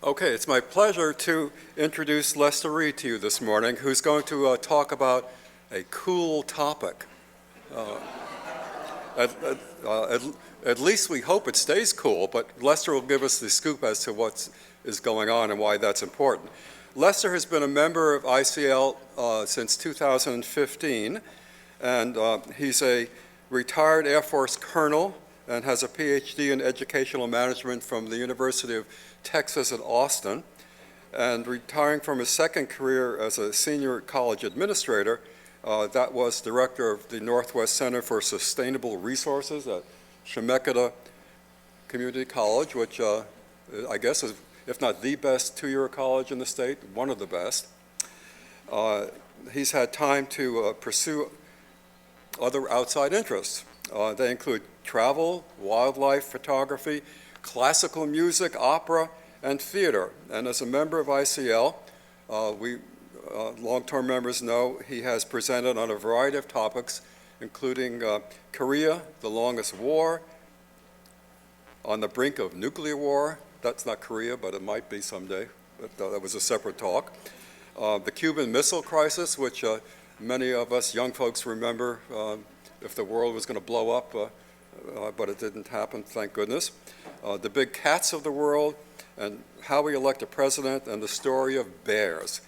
Okay, it's my pleasure to introduce Lester Reed to you this morning, who's going to talk about a cool topic. At least we hope it stays cool, but Lester will give us the scoop as to what is going on and why that's important. Lester has been a member of ICL since 2015, and he's a retired Air Force colonel and has a PhD in educational management from the University of Texas at Austin. And retiring from his second career as a senior college administrator, that was director of the Northwest Center for Sustainable Resources at Chemeketa Community College, which I guess is, if not the best two-year college in the state, one of the best. He's had time to pursue other outside interests. They include travel, wildlife photography, classical music, opera, and theater. And as a member of ICL, long-term members know he has presented on a variety of topics, including Korea, the longest war, on the brink of nuclear war. That's not Korea, but it might be someday. That was a separate talk. The Cuban Missile Crisis, which many of us young folks remember if the world was going to blow up, but it didn't happen, thank goodness. The big cats of the world, and how we elect a president, and the story of bears.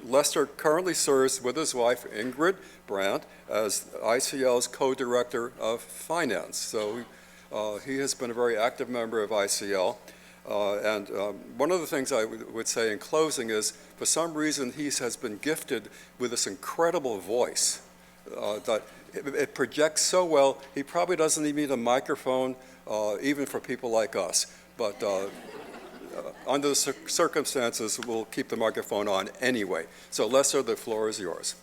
Lester currently serves with his wife, Ingrid Brandt, as ICL's co-director of finance. So he has been a very active member of ICL. And one of the things I would say in closing is, for some reason, he has been gifted with this incredible voice that it projects so well, he probably doesn't even need a microphone, even for people like us. But under the circumstances, we'll keep the microphone on anyway. So Lester, the floor is yours.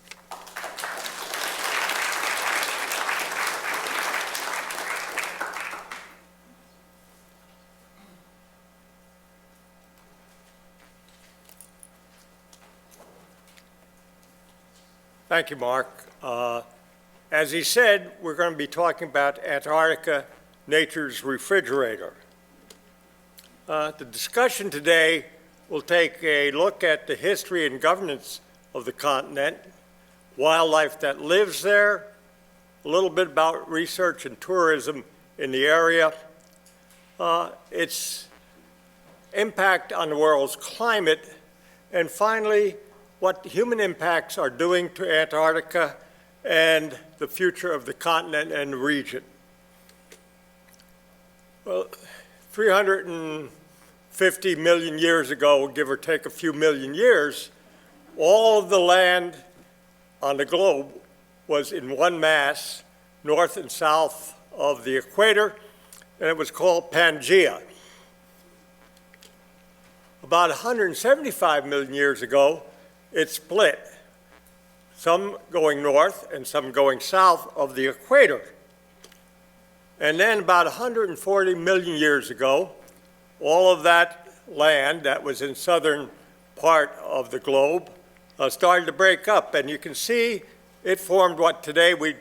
Thank you, Mark. As he said, we're going to be talking about Antarctica, nature's refrigerator. The discussion today will take a look at the history and governance of the continent, wildlife that lives there, a little bit about research and tourism in the area, its impact on the world's climate, and finally, what human impacts are doing to Antarctica and the future of the continent and the region. Well, 350 million years ago, give or take a few million years, all of the land on the globe was in one mass, north and south of the equator, and it was called Pangaea. About 175 million years ago, it split, some going north and some going south of the equator. And then about 140 million years ago, all of that land that was in southern part of the globe started to break up. And you can see it formed what today we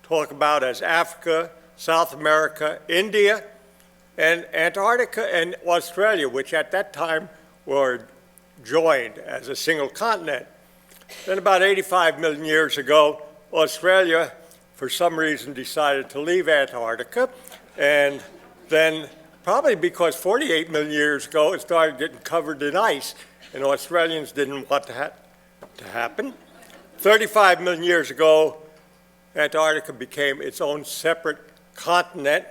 talk about as Africa, South America, India, and Antarctica and Australia, which at that time were joined as a single continent. Then about 85 million years ago, Australia, for some reason, decided to leave Antarctica, and then probably because 48 million years ago, it started getting covered in ice, and Australians didn't want that to happen. 35 million years ago, Antarctica became its own separate continent,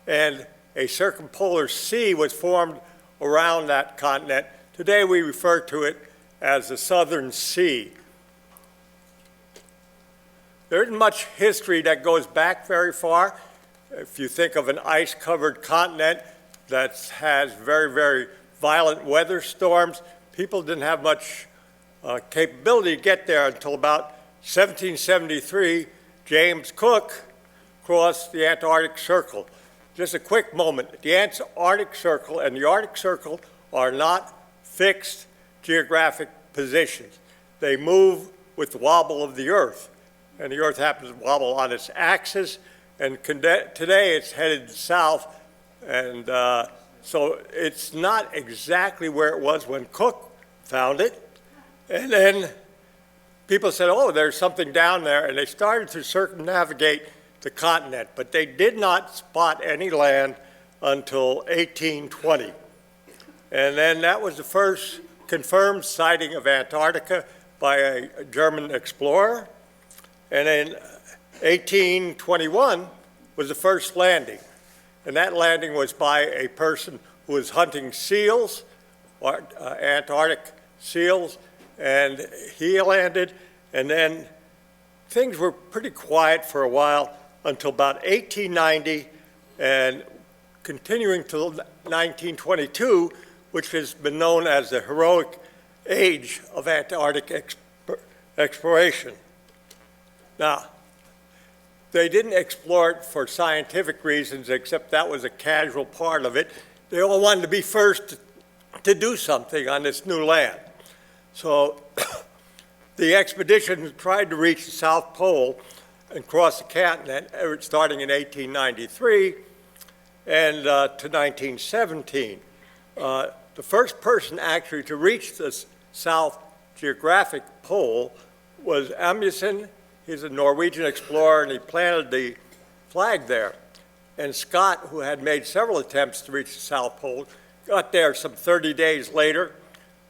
and a circumpolar sea was formed around that continent. Today we refer to it as the Southern Sea. There isn't much history that goes back very far. If you think of an ice-covered continent that has very, very violent weather storms, people didn't have much capability to get there until about 1773. James Cook crossed the Antarctic Circle. Just a quick moment. The Antarctic Circle and the Arctic Circle are not fixed geographic positions. They move with the wobble of the Earth, and the Earth happens to wobble on its axis, and today it's headed south, and So it's not exactly where it was when Cook found it. And then people said, oh, there's something down there, and they started to circumnavigate the continent, but they did not spot any land until 1820. And then that was the first confirmed sighting of Antarctica by a German explorer. And in 1821 was the first landing. And that landing was by a person who was hunting seals, Antarctic seals, and he landed, and then things were pretty quiet for a while until about 1890, and continuing till 1922, which has been known as the heroic age of Antarctic exploration. Now, they didn't explore it for scientific reasons, except that was a casual part of it. They all wanted to be first to do something on this new land. So the expedition tried to reach the South Pole and cross the continent, starting in 1893 and to 1917. The first person actually to reach the South geographic pole was Amundsen. He's a Norwegian explorer, and he planted the flag there. And Scott, who had made several attempts to reach the South Pole, got there some 30 days later,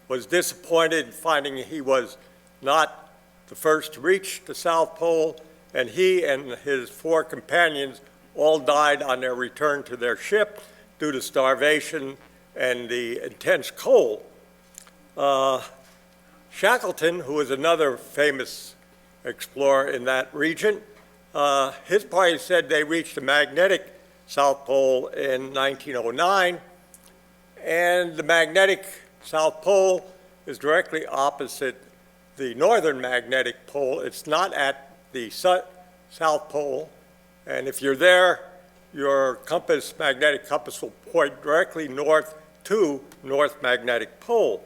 was disappointed in finding he was not the first to reach the South Pole, and he and his 4 companions all died on their return to their ship due to starvation and the intense cold. Shackleton, who was another famous explorer in that region, his party said they reached the magnetic South Pole in 1909, and the magnetic South Pole is directly opposite the northern magnetic pole. It's not at the South Pole, and if you're there, your magnetic compass will point directly north to North Magnetic Pole.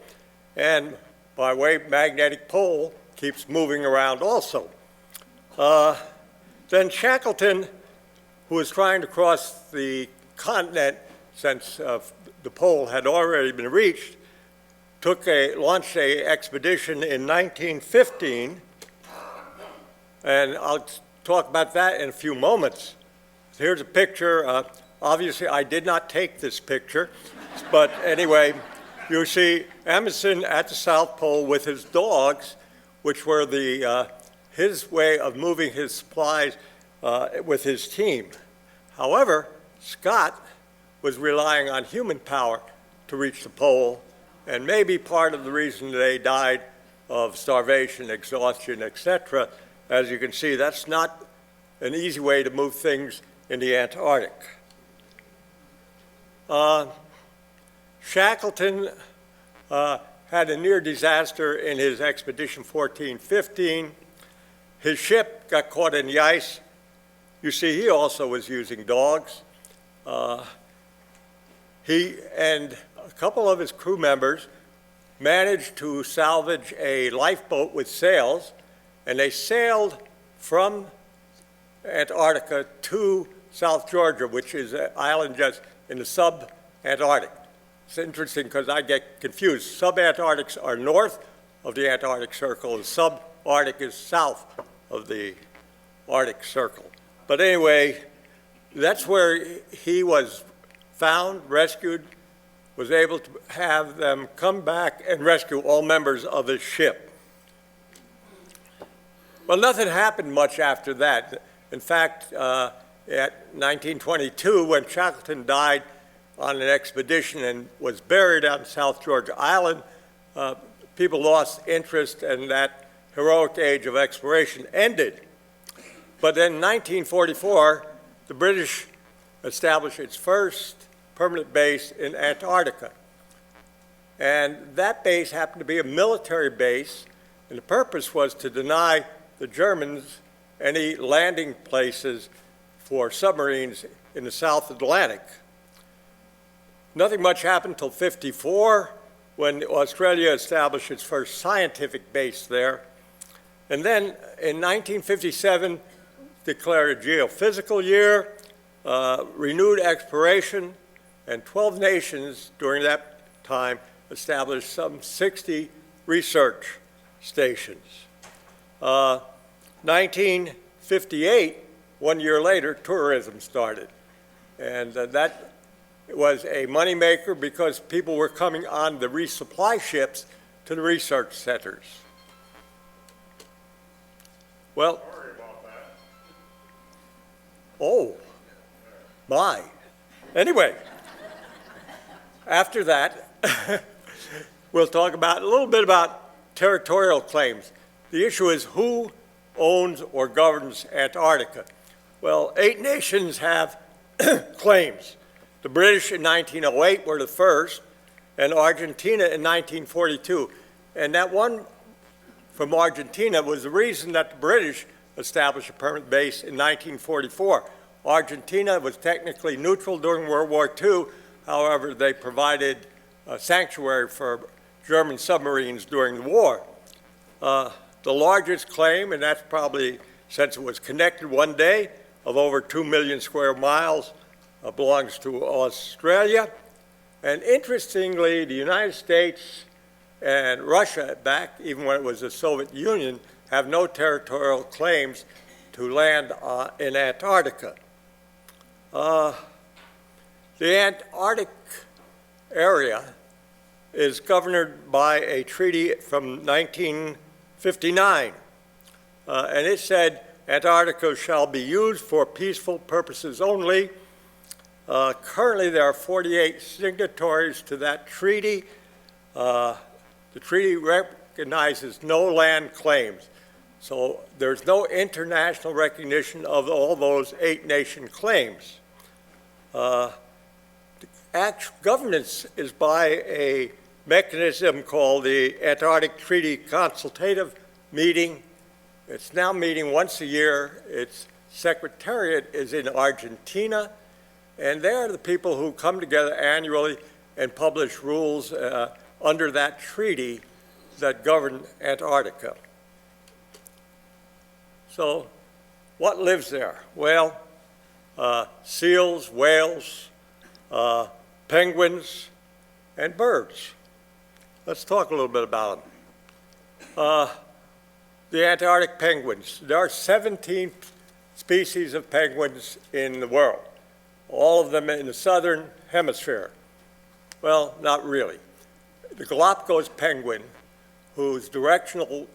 And by way, magnetic pole keeps moving around also. Then Shackleton, who was trying to cross the continent since the pole had already been reached, launched an expedition in 1915, and I'll talk about that in a few moments. Here's a picture. Obviously, I did not take this picture, but anyway, you see Amundsen at the South Pole with his dogs, which were his way of moving his supplies with his team. However, Scott was relying on human power to reach the pole, and maybe part of the reason they died of starvation, exhaustion, etc. As you can see, that's not an easy way to move things in the Antarctic. Shackleton had a near disaster in his expedition 1415. His ship got caught in the ice. You see, he also was using dogs. He and a couple of his crew members managed to salvage a lifeboat with sails, and they sailed from Antarctica to South Georgia, which is an island just in the sub-Antarctic. It's interesting because I get confused. Sub-Antarctics are north of the Antarctic Circle, and sub-Arctic is south of the Arctic Circle. But anyway, that's where he was found, rescued, was able to have them come back and rescue all members of his ship. Well, nothing happened much after that. In fact, at 1922, when Shackleton died on an expedition and was buried on South Georgia Island, people lost interest, and that heroic age of exploration ended. But then in 1944, the British established its first permanent base in Antarctica. And that base happened to be a military base, and the purpose was to deny the Germans any landing places for submarines in the South Atlantic. Nothing much happened until '54, when Australia established its first scientific base there. And then in 1957, declared a geophysical year, renewed exploration, And 12 nations during that time established some 60 research stations. 1958, 1 year later, tourism started. And that was a moneymaker because people were coming on the resupply ships to the research centers. Well, Sorry about that. oh, my. Anyway, after that, we'll talk about a little bit about territorial claims. The issue is who owns or governs Antarctica. Well, 8 nations have claims. The British in 1908 were the first, and Argentina in 1942. And that one from Argentina was the reason that the British established a permanent base in 1944. Argentina was technically neutral during World War II. However, they provided sanctuary for German submarines during the war. The largest claim, and that's probably since it was connected one day, of over 2 million square miles, belongs to Australia. And interestingly, the United States and Russia, back even when it was the Soviet Union, have no territorial claims to land in Antarctica. The Antarctic area is governed by a treaty from 1959, and it said Antarctica shall be used for peaceful purposes only. Currently, there are 48 signatories to that treaty. The treaty recognizes no land claims, so there's no international recognition of all those 8 nation claims. Actual governance is by a mechanism called the Antarctic Treaty Consultative Meeting. It's now meeting once a year. Its secretariat is in Argentina, and they're the people who come together annually and publish rules under that treaty that govern Antarctica. So what lives there? Well, seals, whales, penguins, and birds. Let's talk a little bit about them. The Antarctic penguins. There are 17 species of penguins in the world, all of them in the southern hemisphere. Well, not really. The Galapagos penguin, whose directional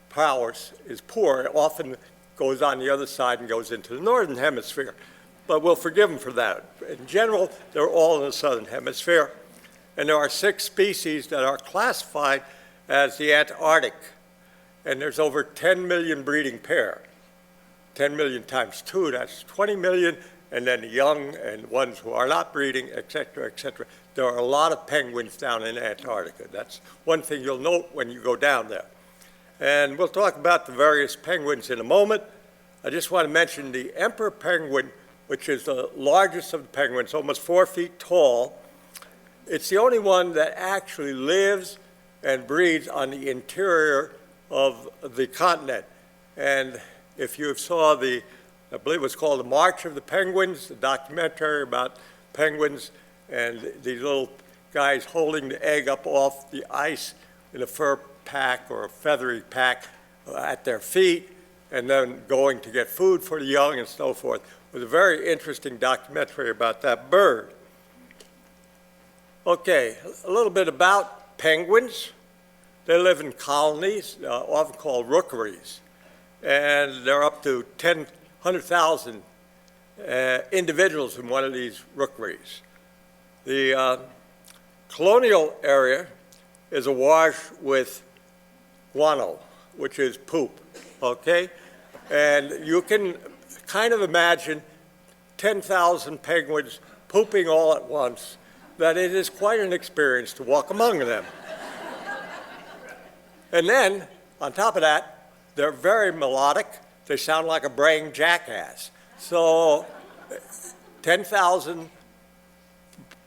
prowess is poor, often goes on the other side and goes into the northern hemisphere. But we'll forgive them for that. In general, they're all in the southern hemisphere. And there are 6 species that are classified as the Antarctic. And there's over 10 million breeding pair. 10 million times 2, that's 20 million. And then the young and ones who are not breeding, et cetera, et cetera. There are a lot of penguins down in Antarctica. That's one thing you'll note when you go down there. And we'll talk about the various penguins in a moment. I just want to mention the emperor penguin, which is the largest of the penguins, almost 4 feet tall. It's the only one that actually lives and breeds on the interior of the continent. And if you saw I believe it was called The March of the Penguins, the documentary about penguins, and these little guys holding the egg up off the ice in a fur pack or a feathery pack at their feet, and then going to get food for the young and so forth. It was a very interesting documentary about that bird. Okay, a little bit about penguins. They live in colonies, often called rookeries, and they're up to 100,000 individuals in one of these rookeries. The colonial area is awash with guano, which is poop, okay? And you can kind of imagine 10,000 penguins pooping all at once, that it is quite an experience to walk among them. And then, on top of that, they're very melodic. They sound like a braying jackass. So 10,000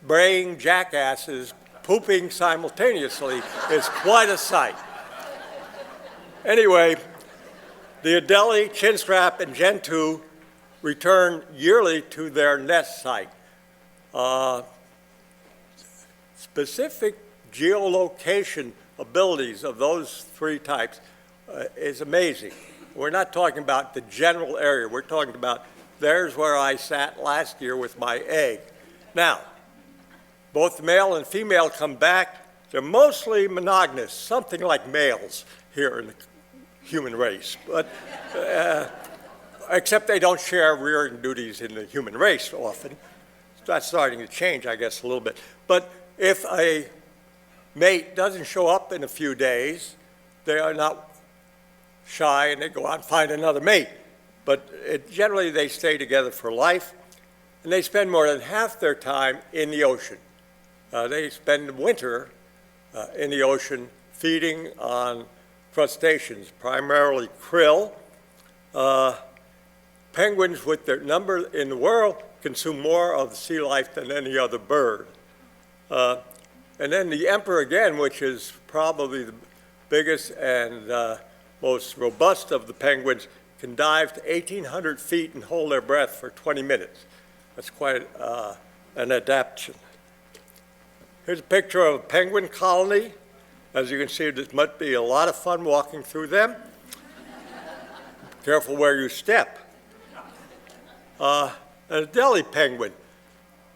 braying jackasses pooping simultaneously is quite a sight. Anyway, the Adelie, chinstrap, and gentoo return yearly to their nest site. Specific geolocation abilities of those three types is amazing. We're not talking about the general area. We're talking about there's where I sat last year with my egg. Now, both the male and female come back. They're mostly monogamous, something like males here in the human race, but except they don't share rearing duties in the human race often. That's starting to change, I guess, a little bit. But if a mate doesn't show up in a few days, they are not shy and they go out and find another mate. But generally they stay together for life, and they spend more than half their time in the ocean. They spend winter in the ocean feeding on crustaceans, primarily krill. Penguins, with their number in the world, consume more of the sea life than any other bird. And then the emperor again, which is probably the biggest and most robust of the penguins, can dive to 1,800 feet and hold their breath for 20 minutes. That's quite an adaptation. Here's a picture of a penguin colony. As you can see, this must be a lot of fun walking through them. Careful where you step. An Adelie penguin.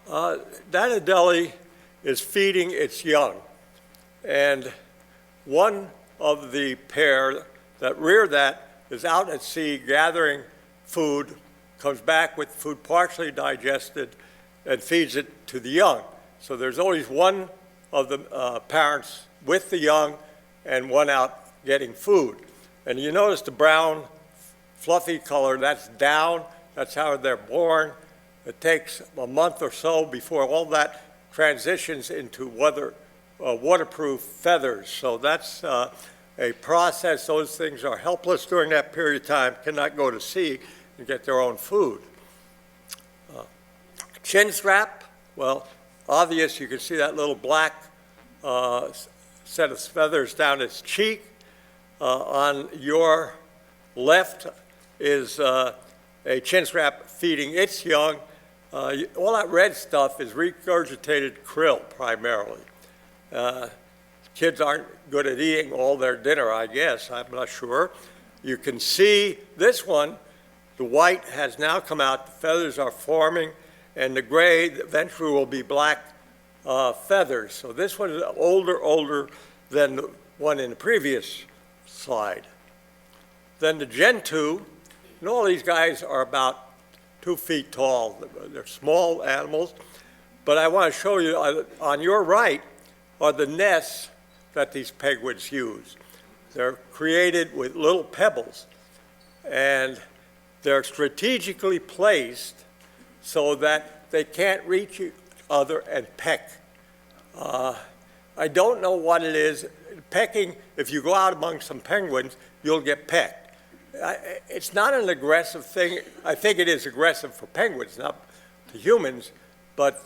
That Adelie is feeding its young. And one of the pair that rear that is out at sea gathering food, comes back with food partially digested, and feeds it to the young. So there's always one of the parents with the young and one out getting food. And you notice the brown, fluffy color, that's down. That's how they're born. It takes a month or so before all that transitions into waterproof feathers. So that's a process. Those things are helpless during that period of time, cannot go to sea and get their own food. Chin strap, well, obvious, you can see that little black set of feathers down its cheek. On your left is a chin strap feeding its young. All that red stuff is regurgitated krill primarily. Kids aren't good at eating all their dinner, I guess. I'm not sure. You can see this one, the white has now come out, the feathers are forming, and the gray eventually will be black feathers. So this one is older than the one in the previous slide. Then the Gen 2, and all these guys are about 2 feet tall. They're small animals, but I want to show you, on your right are the nests that these penguins use. They're created with little pebbles, and they're strategically placed so that they can't reach each other and peck. I don't know what it is. Pecking, if you go out among some penguins, you'll get pecked. It's not an aggressive thing. I think it is aggressive for penguins, not to humans, but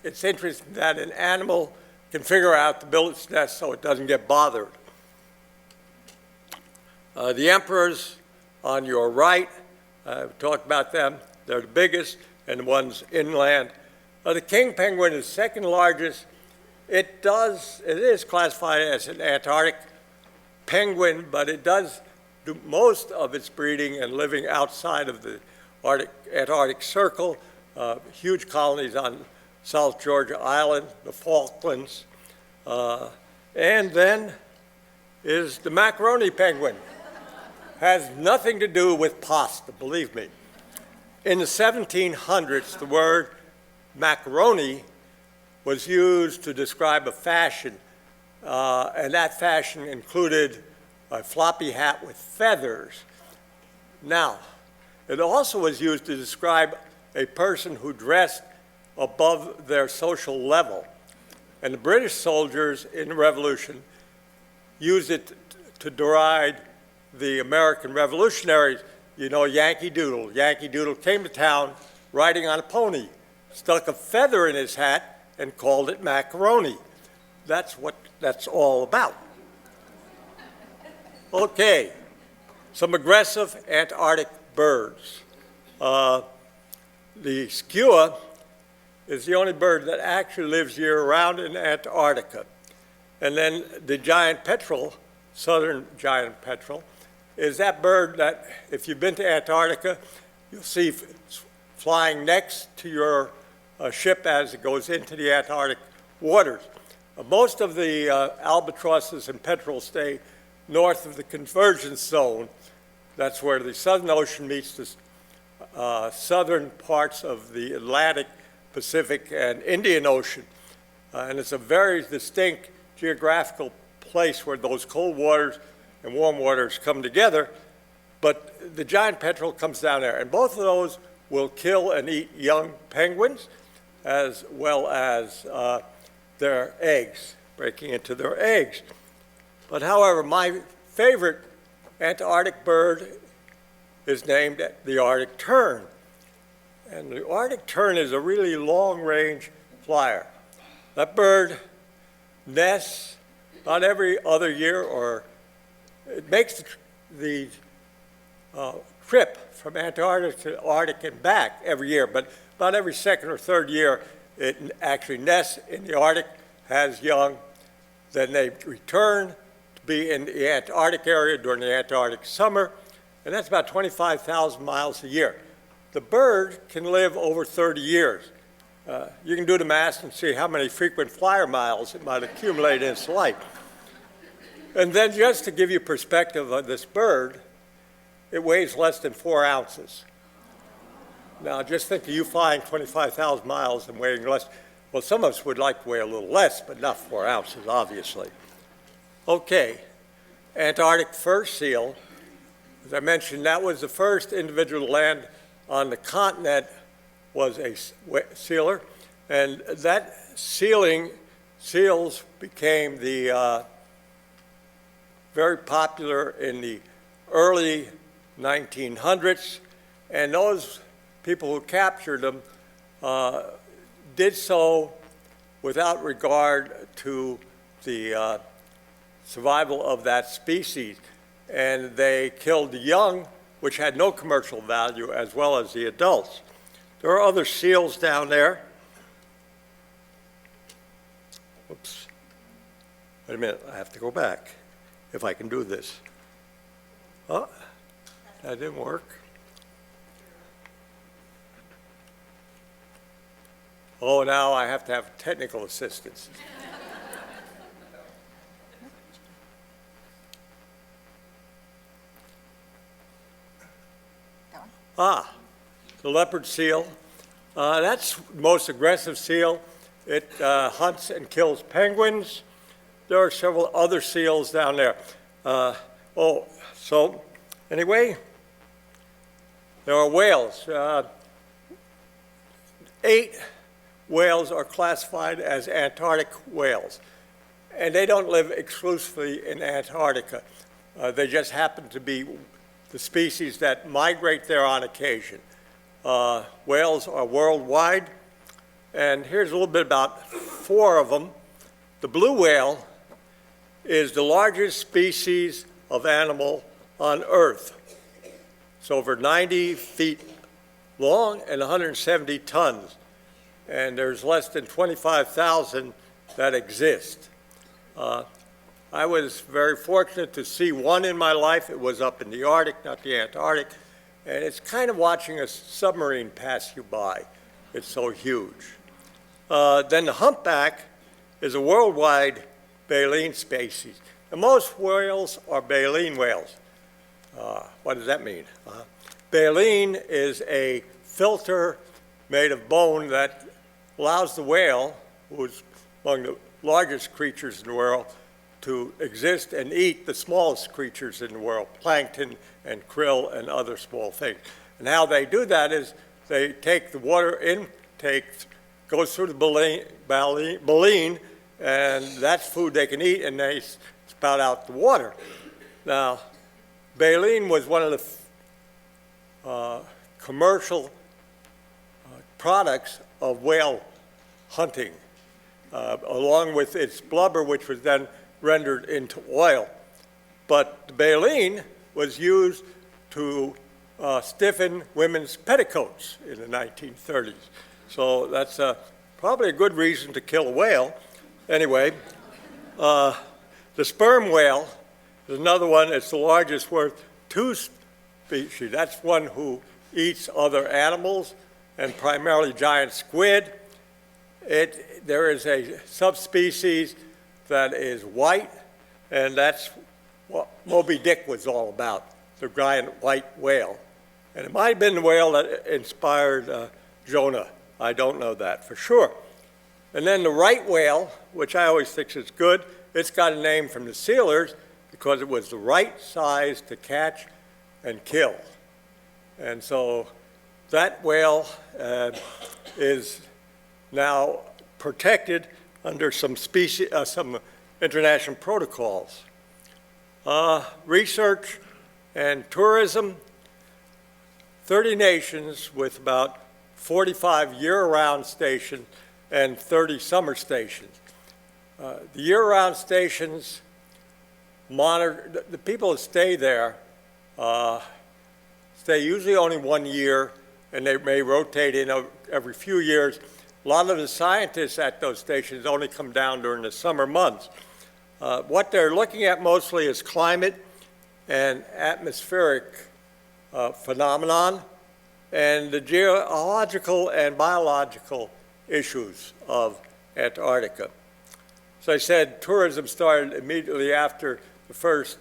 it's interesting that an animal can figure out to build its nest so it doesn't get bothered. The emperors on your right, I've talked about them. They're the biggest and the ones inland. The king penguin is second largest. It is classified as an Antarctic penguin, but it does do most of its breeding and living outside of the Antarctic Circle. Huge colonies on South Georgia Island, the Falklands. And then is the macaroni penguin. Has nothing to do with pasta, believe me. In the 1700s, the word macaroni was used to describe a fashion, and that fashion included a floppy hat with feathers. Now, it also was used to describe a person who dressed above their social level. And the British soldiers in the Revolution used it to deride the American revolutionaries. You know, Yankee Doodle. Yankee Doodle came to town riding on a pony, stuck a feather in his hat, and called it macaroni. That's what that's all about. Okay, some aggressive Antarctic birds. The skua is the only bird that actually lives year-round in Antarctica. And then the giant petrel, southern giant petrel, is that bird that, if you've been to Antarctica, you'll see flying next to your ship as it goes into the Antarctic waters. Most of the albatrosses and petrels stay north of the convergence zone. That's where the Southern Ocean meets the southern parts of the Atlantic, Pacific, and Indian Ocean. And it's a very distinct geographical place where those cold waters and warm waters come together. But the giant petrel comes down there, and both of those will kill and eat young penguins, as well as their eggs, breaking into their eggs. But however, my favorite Antarctic bird is named the Arctic tern. And the Arctic tern is a really long-range flyer. That bird nests not every other year, or it makes the trip from Antarctica to Arctic and back every year, but about every second or third year, it actually nests in the Arctic, has young, then they return to be in the Antarctic area during the Antarctic summer, and that's about 25,000 miles a year. The bird can live over 30 years. You can do the math and see how many frequent flyer miles it might accumulate in its life. And then just to give you perspective of this bird, it weighs less than 4 ounces. Now just think of you flying 25,000 miles and weighing less. Well, some of us would like to weigh a little less, but not 4 ounces, obviously. Okay, Antarctic fur seal. As I mentioned, that was the first individual to land on the continent, was a sealer, and that seals became the very popular in the early 1900s, and those people who captured them did so without regard to the survival of that species, and they killed the young, which had no commercial value, as well as the adults. There are other seals down there. Oops. Wait a minute, I have to go back if I can do this. Oh, that didn't work. Oh, now I have to have technical assistance. The leopard seal. That's the most aggressive seal. It hunts and kills penguins. There are several other seals down there. So anyway, there are whales. 8 whales are classified as Antarctic whales, and they don't live exclusively in Antarctica. They just happen to be the species that migrate there on occasion. Whales are worldwide, and here's a little bit about 4 of them. The blue whale is the largest species of animal on Earth. It's over 90 feet long and 170 tons, and there's less than 25,000 that exist. I was very fortunate to see one in my life. It was up in the Arctic, not the Antarctic, and it's kind of watching a submarine pass you by. It's so huge. Then the humpback is a worldwide baleen species. And most whales are baleen whales. What does that mean? Baleen is a filter made of bone that allows the whale, who is among the largest creatures in the world, to exist and eat the smallest creatures in the world, plankton and krill and other small things. And how they do that is they take the water intake, goes through the baleen, and that's food they can eat, and they spout out the water. Now, baleen was one of the commercial products of whale hunting, along with its blubber, which was then rendered into oil. But the baleen was used to stiffen women's petticoats in the 1930s. So that's probably a good reason to kill a whale. Anyway, the sperm whale is another one. It's the largest worth 2 species. That's one who eats other animals and primarily giant squid. There is a subspecies that is white, and that's what Moby Dick was all about, the giant white whale. And it might have been the whale that inspired Jonah. I don't know that for sure. And then the right whale, which I always think is good, it's got a name from the sealers because it was the right size to catch and kill. And so that whale is now protected under some international protocols. Research and tourism, 30 nations with about 45 year-round stations and 30 summer stations. The year-round stations monitor, the people that stay there stay usually only 1 year, and they may rotate in every few years. A lot of the scientists at those stations only come down during the summer months. What they're looking at mostly is climate and atmospheric phenomenon and the geological and biological issues of Antarctica. So I said tourism started immediately after the first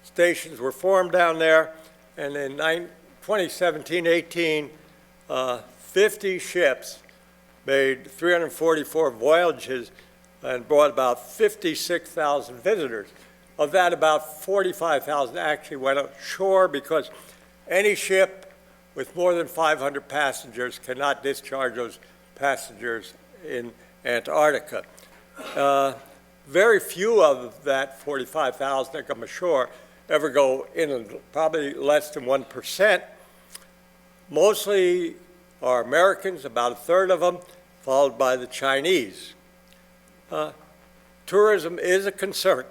stations were formed down there, and in 2017-18, 50 ships made 344 voyages and brought about 56,000 visitors. Of that, about 45,000 actually went ashore because any ship with more than 500 passengers cannot discharge those passengers in Antarctica. Very few of that 45,000 that come ashore ever go inland, probably less than 1%. Mostly are Americans, about a third of them, followed by the Chinese. Tourism is a concern.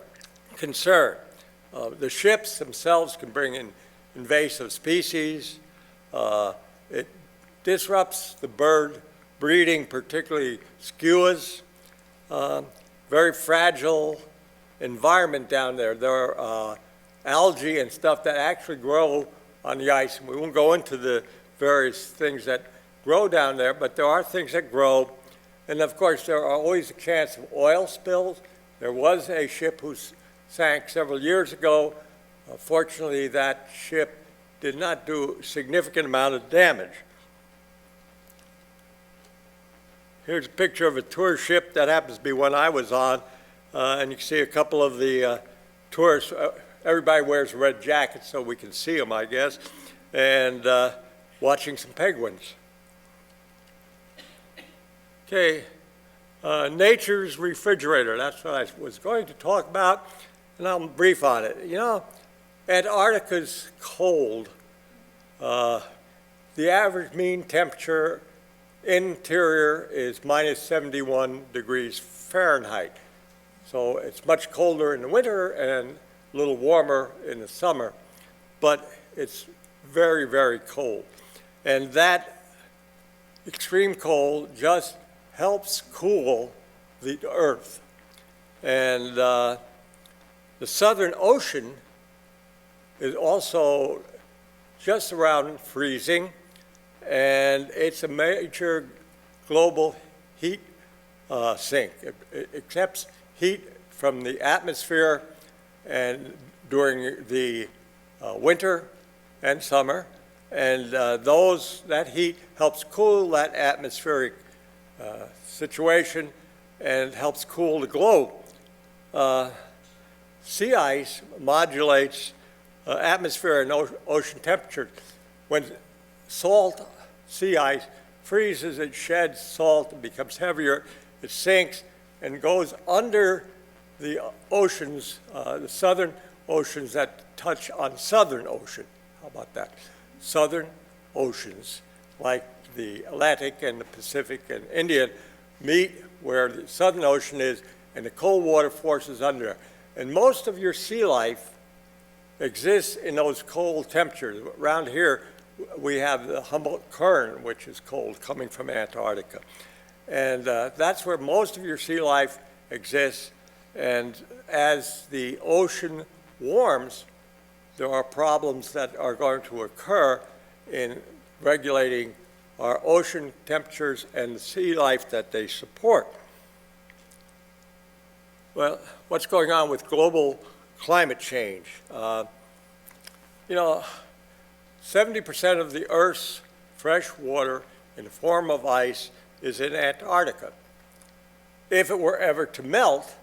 The ships themselves can bring in invasive species. It disrupts the bird breeding, particularly skuas. Very fragile environment down there. There are algae and stuff that actually grow on the ice. And we won't go into the various things that grow down there, but there are things that grow. And of course, there are always a chance of oil spills. There was a ship who sank several years ago. Fortunately, that ship did not do a significant amount of damage. Here's a picture of a tour ship that happens to be one I was on. And you can see a couple of the tourists. Everybody wears red jackets so we can see them, I guess, and watching some penguins. Okay, nature's refrigerator. That's what I was going to talk about, and I'll brief on it. You know, Antarctica's cold. The average mean temperature interior is minus 71 degrees Fahrenheit. So it's much colder in the winter and a little warmer in the summer, but it's very, very cold. And that extreme cold just helps cool the Earth. And the Southern Ocean is also just around freezing, and it's a major global heat sink. It accepts heat from the atmosphere and during the winter and summer, and that heat helps cool that atmospheric situation and helps cool the globe. Sea ice modulates atmosphere and ocean temperature. When salt sea ice freezes, it sheds salt and becomes heavier, it sinks and goes under the oceans, the southern oceans that touch on Southern Ocean. How about that? Southern oceans, like the Atlantic and the Pacific and Indian, meet where the Southern Ocean is, and the cold water forces under. And most of your sea life exists in those cold temperatures. Around here, we have the Humboldt Current, which is cold, coming from Antarctica. And that's where most of your sea life exists. And as the ocean warms, there are problems that are going to occur in regulating our ocean temperatures and the sea life that they support. Well, what's going on with global climate change? 70% of the Earth's fresh water in the form of ice is in Antarctica. If it were ever to melt,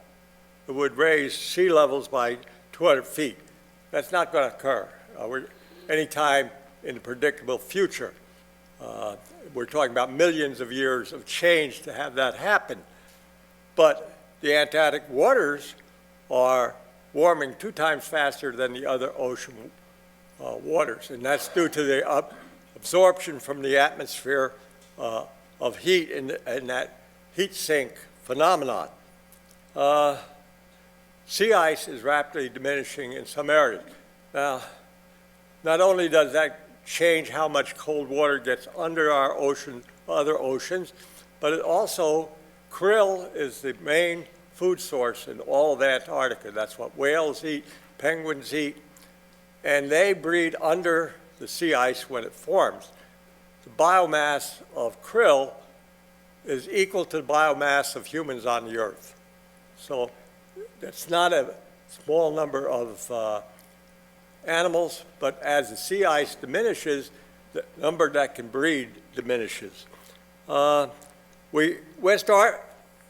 it would raise sea levels by 200 feet. That's not going to occur anytime in the predictable future. We're talking about millions of years of change to have that happen. But the Antarctic waters are warming 2 times faster than the other ocean waters, and that's due to the absorption from the atmosphere of heat in that heat sink phenomenon. Sea ice is rapidly diminishing in some areas. Now, not only does that change how much cold water gets under our other oceans, but it also, krill is the main food source in all of Antarctica. That's what whales eat, penguins eat, and they breed under the sea ice when it forms. The biomass of krill is equal to the biomass of humans on the Earth. So it's not a small number of animals, but as the sea ice diminishes, the number that can breed diminishes. West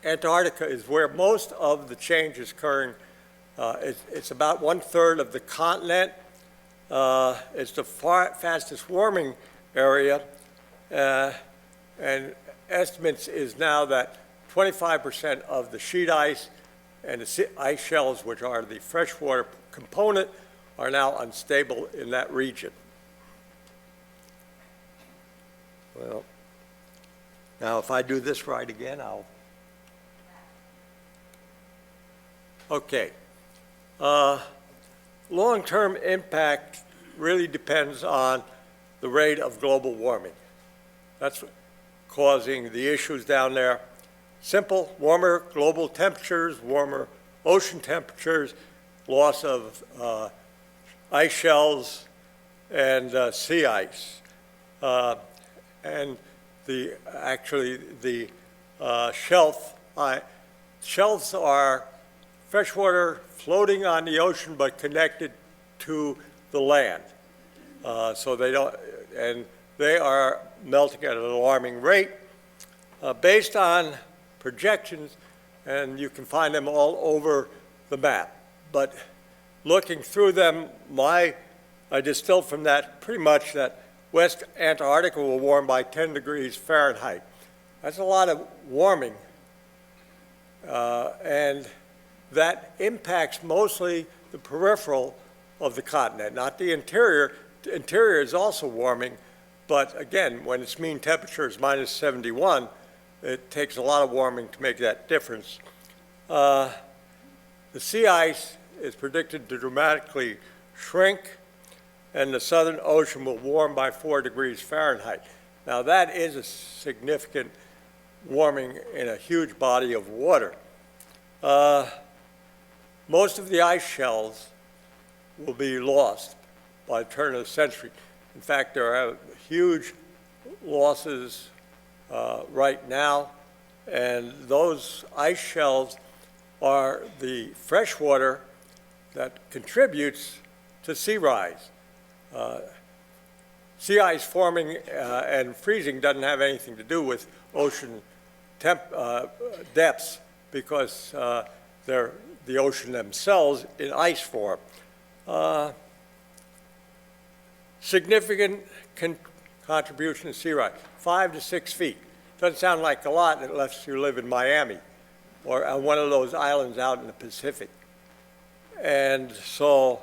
Antarctica is where most of the change is occurring. It's about 1/3 of the continent. It's the fastest warming area, and estimates is now that 25% of the sheet ice and the ice shelves, which are the freshwater component, are now unstable in that region. Well, now if I do this right again, I'll. Okay. Long-term impact really depends on the rate of global warming. That's causing the issues down there. Simple, warmer global temperatures, warmer ocean temperatures, loss of ice shelves and sea ice. And the shelves are freshwater floating on the ocean but connected to the land. So they don't, and they are melting at an alarming rate. Based on projections, and you can find them all over the map. But looking through them, I distilled from that pretty much that West Antarctica will warm by 10 degrees Fahrenheit. That's a lot of warming. And that impacts mostly the peripheral of the continent, not the interior. The interior is also warming, but again, when its mean temperature is minus 71, it takes a lot of warming to make that difference. The sea ice is predicted to dramatically shrink, and the Southern Ocean will warm by 4 degrees Fahrenheit. Now that is a significant warming in a huge body of water. Most of the ice shelves will be lost by the turn of the century. In fact, there are huge losses right now, and those ice shelves are the fresh water that contributes to sea rise. Sea ice forming and freezing doesn't have anything to do with ocean depths because they're the ocean themselves in ice form. Significant contribution to sea rise, 5 to 6 feet. Doesn't sound like a lot unless you live in Miami or on one of those islands out in the Pacific. And so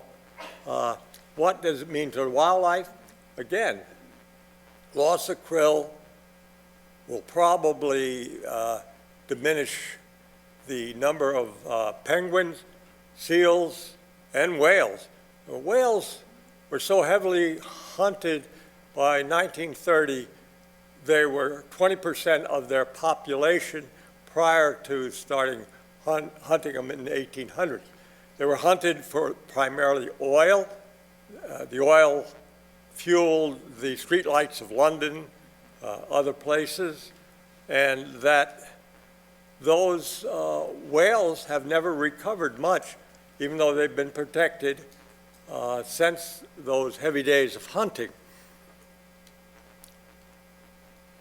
what does it mean to the wildlife? Again, loss of krill will probably diminish the number of penguins, seals, and whales. The whales were so heavily hunted by 1930 they were 20% of their population prior to starting hunting them in the 1800s. They were hunted for primarily oil. The oil fueled the streetlights of London, other places, and that those whales have never recovered much, even though they've been protected since those heavy days of hunting.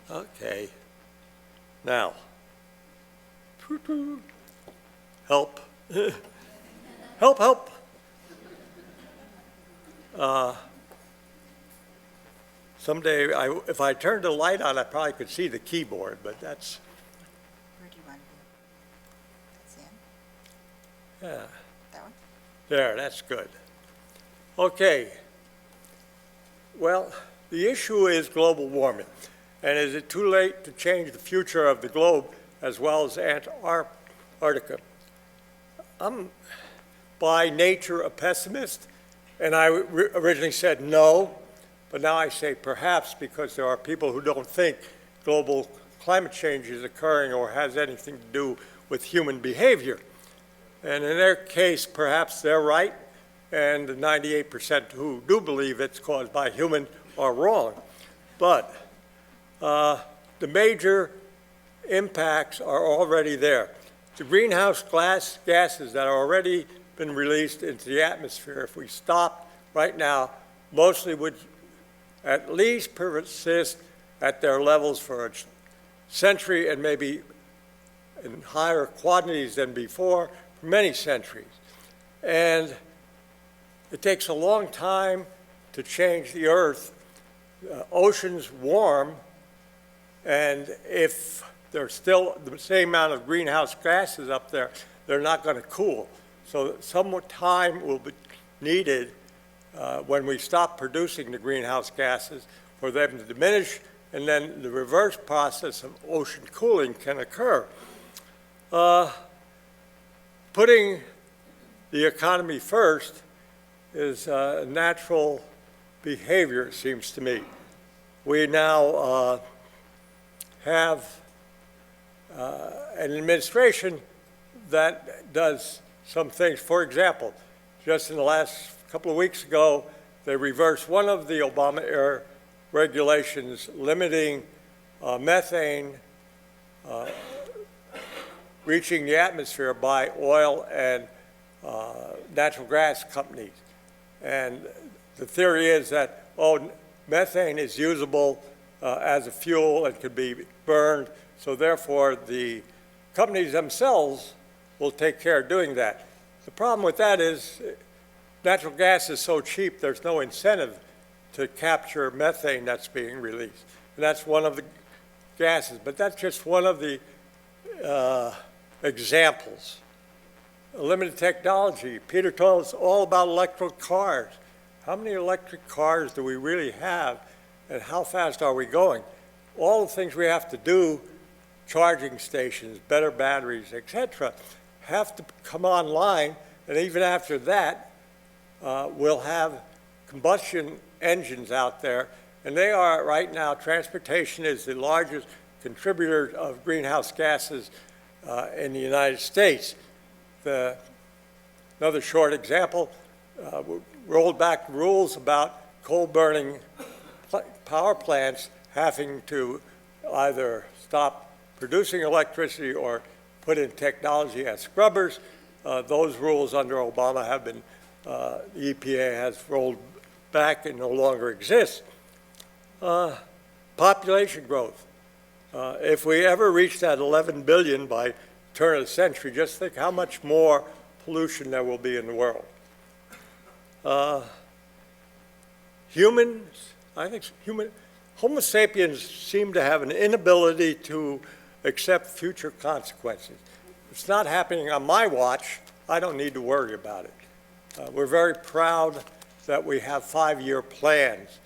Okay, now, help, help, help. Someday, if I turned the light on, I probably could see the keyboard, but that's, Where do you want to be? That's the end? yeah, That one? there, that's good. Okay, well, the issue is global warming. And is it too late to change the future of the globe as well as Antarctica? I'm by nature a pessimist, and I originally said no, but now I say perhaps because there are people who don't think global climate change is occurring or has anything to do with human behavior. And in their case, perhaps they're right, and the 98% who do believe it's caused by human are wrong. But the major impacts are already there. The greenhouse gases that are already been released into the atmosphere, if we stopped right now, mostly would at least persist at their levels for a century and maybe in higher quantities than before for many centuries. And it takes a long time to change the Earth. Oceans warm, and if there's still the same amount of greenhouse gases up there, they're not going to cool. So some time will be needed when we stop producing the greenhouse gases for them to diminish, and then the reverse process of ocean cooling can occur. Putting the economy first is a natural behavior, it seems to me. We now have an administration that does some things. For example, just in the last couple of weeks ago, they reversed one of the Obama-era regulations limiting methane reaching the atmosphere by oil and natural gas companies. And the theory is that, methane is usable as a fuel and could be burned, so therefore the companies themselves will take care of doing that. The problem with that is natural gas is so cheap, there's no incentive to capture methane that's being released. And that's one of the gases, but that's just one of the examples. Limited technology. Peter told us all about electric cars. How many electric cars do we really have, and how fast are we going? All the things we have to do, charging stations, better batteries, etc., have to come online, and even after that, we'll have combustion engines out there, and they are right now, transportation is the largest contributor of greenhouse gases in the United States. Another short example, rolled back rules about coal-burning power plants having to either stop producing electricity or put in technology as scrubbers. Those rules under Obama have been, the EPA has rolled back and no longer exist. Population growth. If we ever reach that 11 billion by turn of the century, just think how much more pollution there will be in the world. Humans, I think Homo sapiens seem to have an inability to accept future consequences. It's not happening on my watch. I don't need to worry about it. We're very proud that we have 5-year plans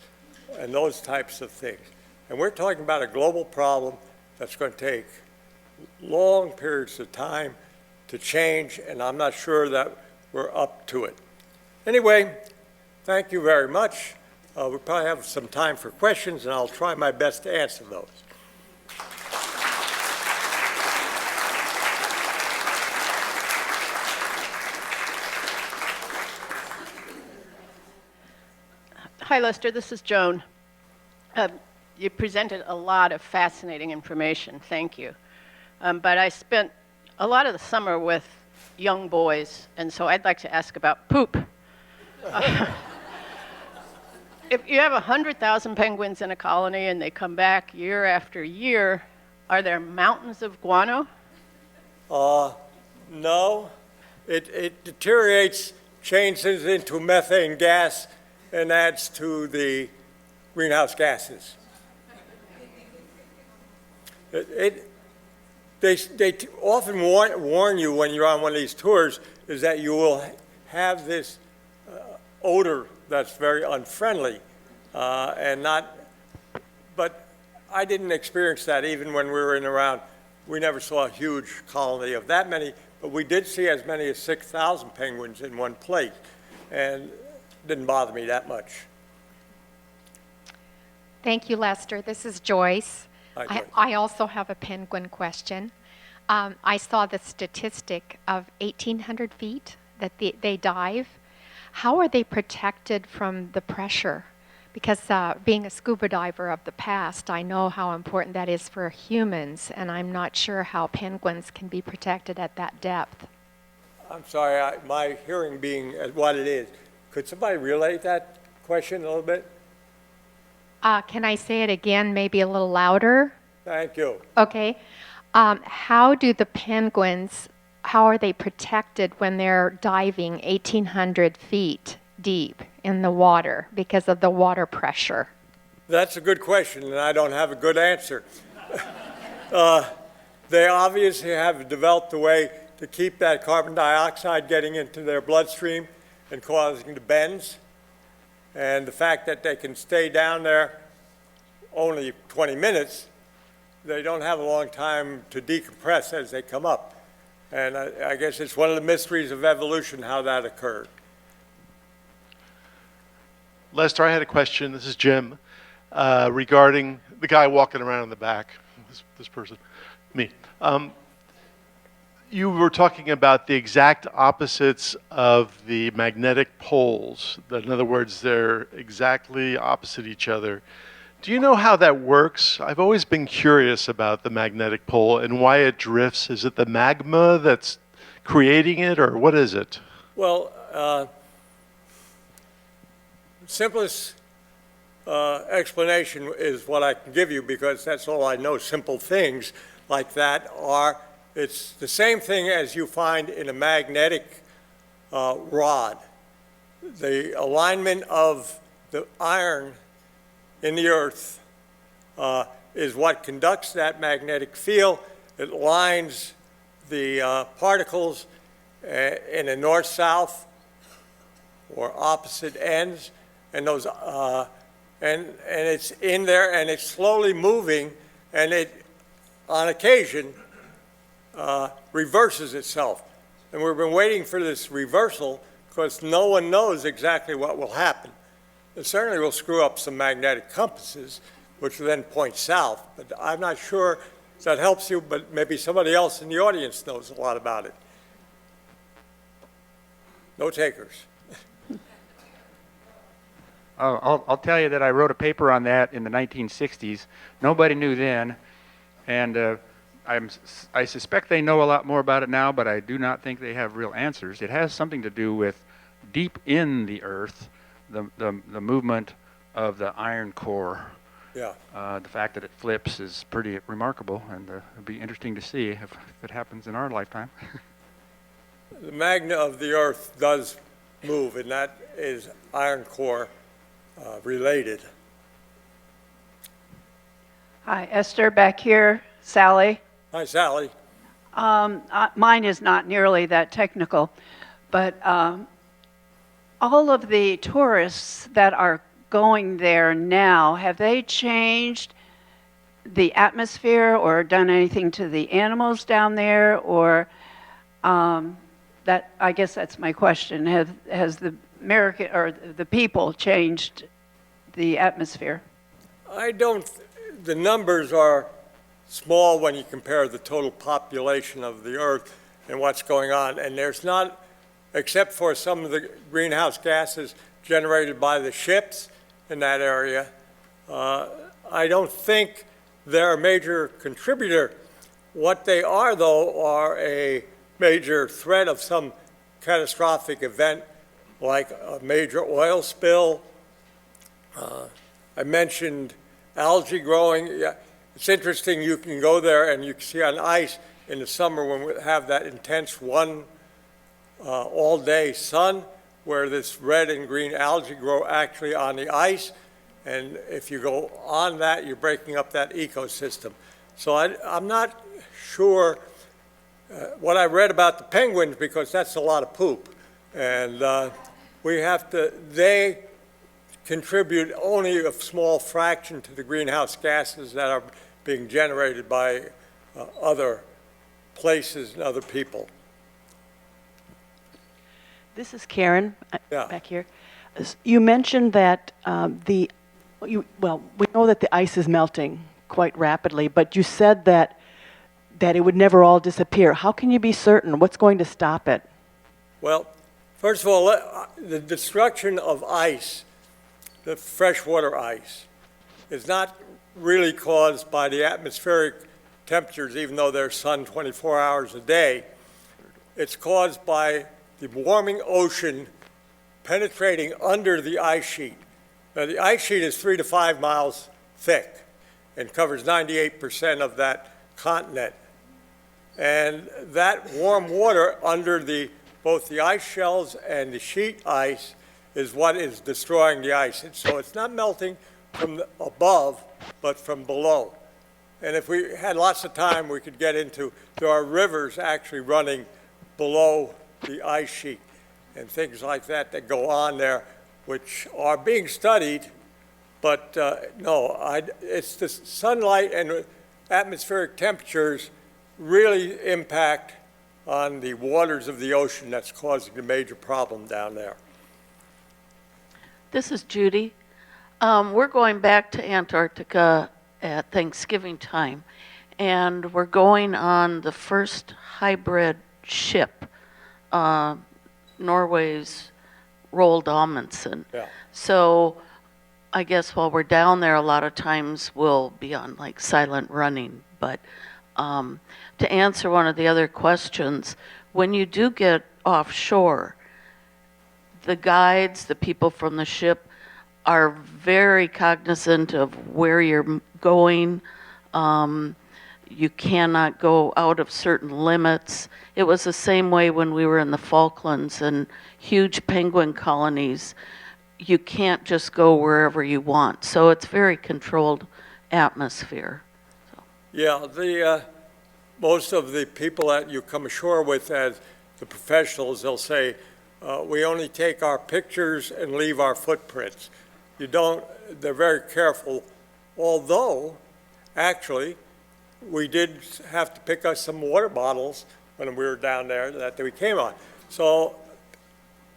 and those types of things. And we're talking about a global problem that's going to take long periods of time to change, and I'm not sure that we're up to it. Anyway, thank you very much. We probably have some time for questions, and I'll try my best to answer those. Hi, Lester. This is Joan. You presented a lot of fascinating information. Thank you. But I spent a lot of the summer with young boys, and so I'd like to ask about poop. If you have 100,000 penguins in a colony and they come back year after year, are there mountains of guano? No. It deteriorates, changes into methane gas, and adds to the greenhouse gases. They often warn you when you're on one of these tours is that you will have this odor that's very unfriendly and not, but I didn't experience that even when we were in around. We never saw a huge colony of that many, but we did see as many as 6,000 penguins in one place, and didn't bother me that much. Thank you, Lester. This is Joyce. Hi, Joyce. I also have a penguin question. I saw the statistic of 1,800 feet that they dive. How are they protected from the pressure? Because being a scuba diver of the past, I know how important that is for humans, and I'm not sure how penguins can be protected at that depth. I'm sorry, my hearing being what it is. Could somebody relay that question a little bit? Can I say it again, maybe a little louder? Thank you. Okay. How do the penguins, how are they protected when they're diving 1,800 feet deep in the water because of the water pressure? That's a good question, and I don't have a good answer. They obviously have developed a way to keep that carbon dioxide getting into their bloodstream and causing the bends. And the fact that they can stay down there only 20 minutes, they don't have a long time to decompress as they come up. And I guess it's one of the mysteries of evolution how that occurred. Lester, I had a question. This is Jim, regarding the guy walking around in the back, this person, me. You were talking about the exact opposites of the magnetic poles. In other words, they're exactly opposite each other. Do you know how that works? I've always been curious about the magnetic pole and why it drifts. Is it the magma that's creating it, or what is it? Well, simplest explanation is what I can give you because that's all I know. Simple things like that are, it's the same thing as you find in a magnetic rod. The alignment of the iron in the earth is what conducts that magnetic field. It lines the particles in a north-south or opposite ends, and those and it's in there, and it's slowly moving, and it, on occasion, reverses itself. And we've been waiting for this reversal because no one knows exactly what will happen. It certainly will screw up some magnetic compasses, which will then point south. But I'm not sure if that helps you, but maybe somebody else in the audience knows a lot about it. No takers. I'll tell you that I wrote a paper on that in the 1960s. Nobody knew then, and I suspect they know a lot more about it now, but I do not think they have real answers. It has something to do with deep in the earth, the movement of the iron core. Yeah. The fact that it flips is pretty remarkable, and it'll be interesting to see if it happens in our lifetime. The magnet of the earth does move, and that is iron core related. Hi, Esther, back here. Sally. Hi, Sally. Mine is not nearly that technical, but all of the tourists that are going there now, have they changed the atmosphere or done anything to the animals down there? Or that, I guess that's my question. Has the American or the people changed the atmosphere? I don't, the numbers are small when you compare the total population of the Earth and what's going on. And there's not, except for some of the greenhouse gases generated by the ships in that area, I don't think they're a major contributor. What they are, though, are a major threat of some catastrophic event like a major oil spill. I mentioned algae growing. Yeah, it's interesting, you can go there and you can see on ice in the summer when we have that intense all-day sun where this red and green algae grow actually on the ice. And if you go on that, you're breaking up that ecosystem. So I'm not sure what I read about the penguins, because that's a lot of poop. And they contribute only a small fraction to the greenhouse gases that are being generated by other places and other people. This is Karen, Yeah. back here. You mentioned that we know that the ice is melting quite rapidly, but you said that it would never all disappear. How can you be certain? What's going to stop it? Well, first of all, the destruction of ice, the freshwater ice, is not really caused by the atmospheric temperatures, even though there's sun 24 hours a day. It's caused by the warming ocean penetrating under the ice sheet. Now, the ice sheet is 3 to 5 miles thick and covers 98% of that continent. And that warm water under both the ice shelves and the sheet ice is what is destroying the ice. And so it's not melting from above, but from below. And if we had lots of time, we could get into, there are rivers actually running below the ice sheet and things like that that go on there, which are being studied. But no, it's the sunlight and atmospheric temperatures really impact on the waters of the ocean that's causing the major problem down there. This is Judy. We're going back to Antarctica at Thanksgiving time, and we're going on the first hybrid ship, Norway's Roald Amundsen. Yeah. So I guess while we're down there, a lot of times we'll be on like silent running. But to answer one of the other questions, when you do get offshore, the guides, the people from the ship, are very cognizant of where you're going. You cannot go out of certain limits. It was the same way when we were in the Falklands and huge penguin colonies. You can't just go wherever you want. So it's very controlled atmosphere. Yeah, most of the people that you come ashore with as the professionals, they'll say, we only take our pictures and leave our footprints. They're very careful, although actually we did have to pick up some water bottles when we were down there that we came on. So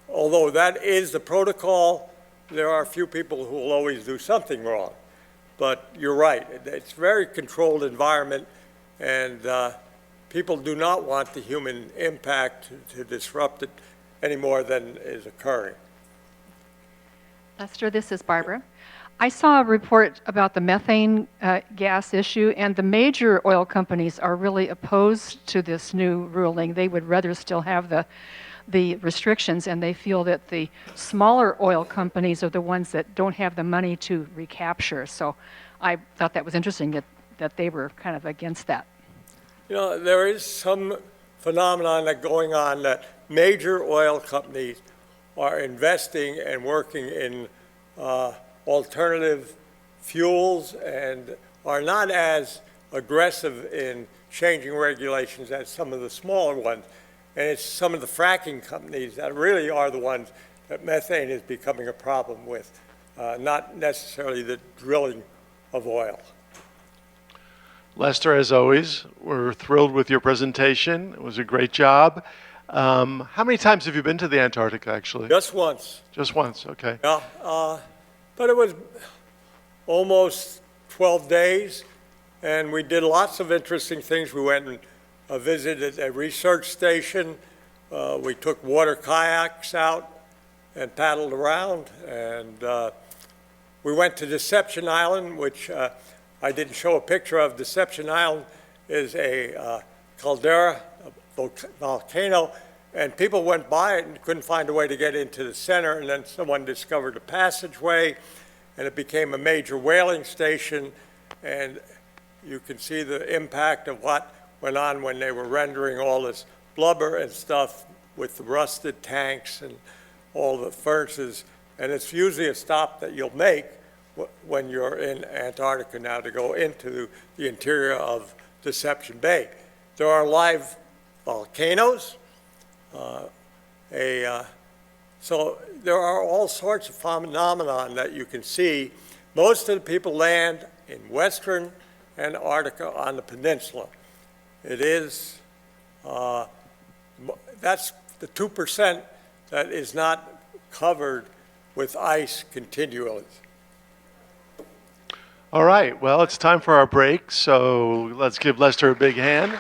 although that is the protocol, there are a few people who will always do something wrong. But you're right, it's a very controlled environment, and people do not want the human impact to disrupt it any more than is occurring. Lester, this is Barbara. I saw a report about the methane gas issue, and the major oil companies are really opposed to this new ruling. They would rather still have the restrictions, and they feel that the smaller oil companies are the ones that don't have the money to recapture. So I thought that was interesting that they were kind of against that. You know, there is some phenomenon that going on that major oil companies are investing and working in alternative fuels and are not as aggressive in changing regulations as some of the smaller ones. And it's some of the fracking companies that really are the ones that methane is becoming a problem with, not necessarily the drilling of oil. Lester, as always, we're thrilled with your presentation. It was a great job. How many times have you been to the Antarctica, actually? Just once. Just once, okay. Yeah, But it was almost 12 days, and we did lots of interesting things. We went and visited a research station. We took water kayaks out and paddled around, and we went to Deception Island, which I didn't show a picture of. Deception Island is a caldera, a volcano, and people went by it and couldn't find a way to get into the center, and then someone discovered a passageway, and it became a major whaling station, and you can see the impact of what went on when they were rendering all this blubber and stuff with the rusted tanks and all the furnaces, and it's usually a stop that you'll make when you're in Antarctica now to go into the interior of Deception Bay. There are live volcanoes, so there are all sorts of phenomenon that you can see. Most of the people land in western Antarctica on the peninsula. It is, that's the 2% that is not covered with ice continually. All right, well, it's time for our break, so let's give Lester a big hand.